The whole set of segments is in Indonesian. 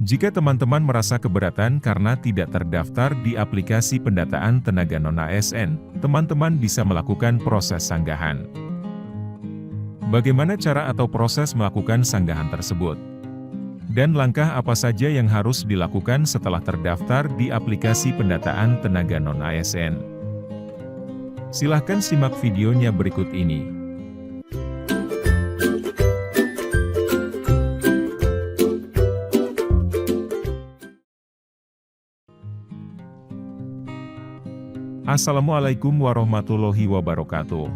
Jika teman-teman merasa keberatan karena tidak terdaftar di aplikasi pendataan tenaga non-ASN, teman-teman bisa melakukan proses sanggahan. Bagaimana cara atau proses melakukan sanggahan tersebut? Dan langkah apa saja yang harus dilakukan setelah terdaftar di aplikasi pendataan tenaga non-ASN? Silahkan simak videonya berikut ini. Assalamualaikum warahmatullahi wabarakatuh.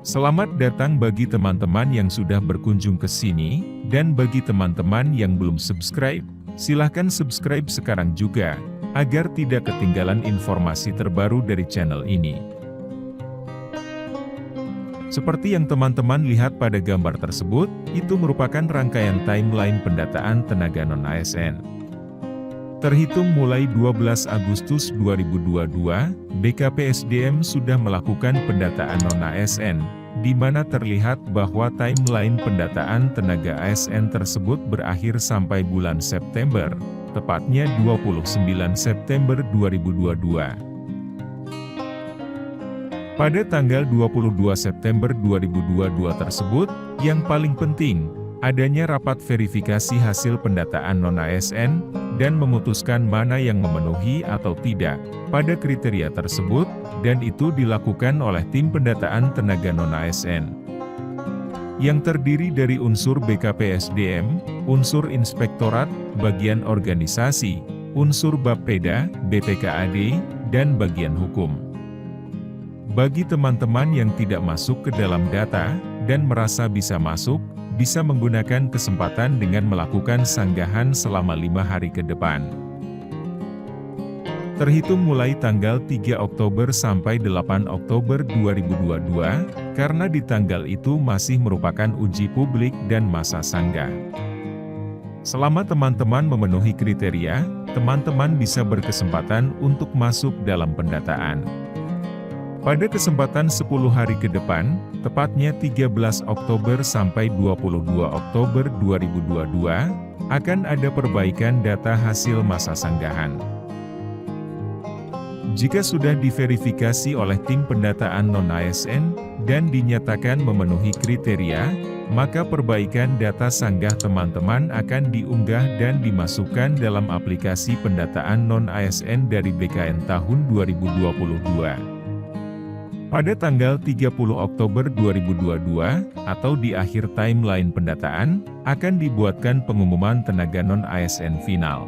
Selamat datang bagi teman-teman yang sudah berkunjung ke sini, dan bagi teman-teman yang belum subscribe, silahkan subscribe sekarang juga, agar tidak ketinggalan informasi terbaru dari channel ini. Seperti yang teman-teman lihat pada gambar tersebut, itu merupakan rangkaian timeline pendataan tenaga non-ASN. Terhitung mulai 12 Agustus 2022, BKPSDM sudah melakukan pendataan non-ASN, di mana terlihat bahwa timeline pendataan tenaga ASN tersebut berakhir sampai bulan September, tepatnya 29 September 2022. Pada tanggal 22 September 2022 tersebut, yang paling penting, adanya rapat verifikasi hasil pendataan non-ASN, dan memutuskan mana yang memenuhi atau tidak pada kriteria tersebut, dan itu dilakukan oleh tim pendataan tenaga non-ASN. Yang terdiri dari unsur BKPSDM, unsur inspektorat, bagian organisasi, unsur Bapeda, BPKAD, dan bagian hukum. Bagi teman-teman yang tidak masuk ke dalam data, dan merasa bisa masuk, bisa menggunakan kesempatan dengan melakukan sanggahan selama 5 hari ke depan. Terhitung mulai tanggal 3 Oktober sampai 8 Oktober 2022, karena di tanggal itu masih merupakan uji publik dan masa sanggah. Selama teman-teman memenuhi kriteria, teman-teman bisa berkesempatan untuk masuk dalam pendataan. Pada kesempatan 10 hari ke depan, tepatnya 13 Oktober sampai 22 Oktober 2022, akan ada perbaikan data hasil masa sanggahan. Jika sudah diverifikasi oleh tim pendataan non-ASN, dan dinyatakan memenuhi kriteria, maka perbaikan data sanggah teman-teman akan diunggah dan dimasukkan dalam aplikasi pendataan non-ASN dari BKN tahun 2022. Pada tanggal 30 Oktober 2022, atau di akhir timeline pendataan, akan dibuatkan pengumuman tenaga non-ASN final.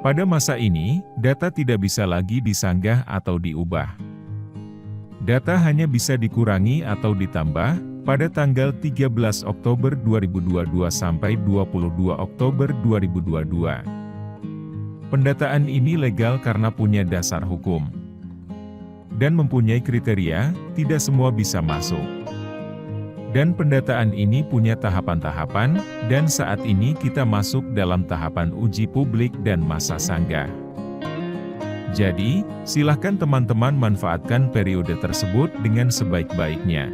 Pada masa ini, data tidak bisa lagi disanggah atau diubah. Data hanya bisa dikurangi atau ditambah, pada tanggal 13 Oktober 2022 sampai 22 Oktober 2022. Pendataan ini legal karena punya dasar hukum dan mempunyai kriteria, tidak semua bisa masuk. Dan pendataan ini punya tahapan-tahapan, dan saat ini kita masuk dalam tahapan uji publik dan masa sanggah. Jadi, silahkan teman-teman manfaatkan periode tersebut dengan sebaik-baiknya.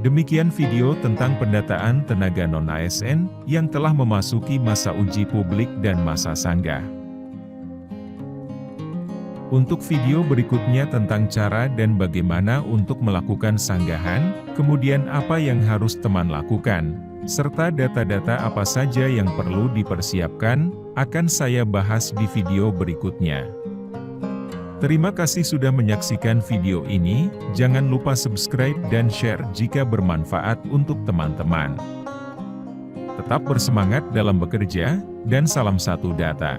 Demikian video tentang pendataan tenaga non-ASN, yang telah memasuki masa uji publik dan masa sanggah. Untuk video berikutnya tentang cara dan bagaimana untuk melakukan sanggahan, kemudian apa yang harus teman lakukan, serta data-data apa saja yang perlu dipersiapkan, akan saya bahas di video berikutnya. Terima kasih sudah menyaksikan video ini, jangan lupa subscribe dan share jika bermanfaat untuk teman-teman. Tetap bersemangat dalam bekerja, dan salam satu data.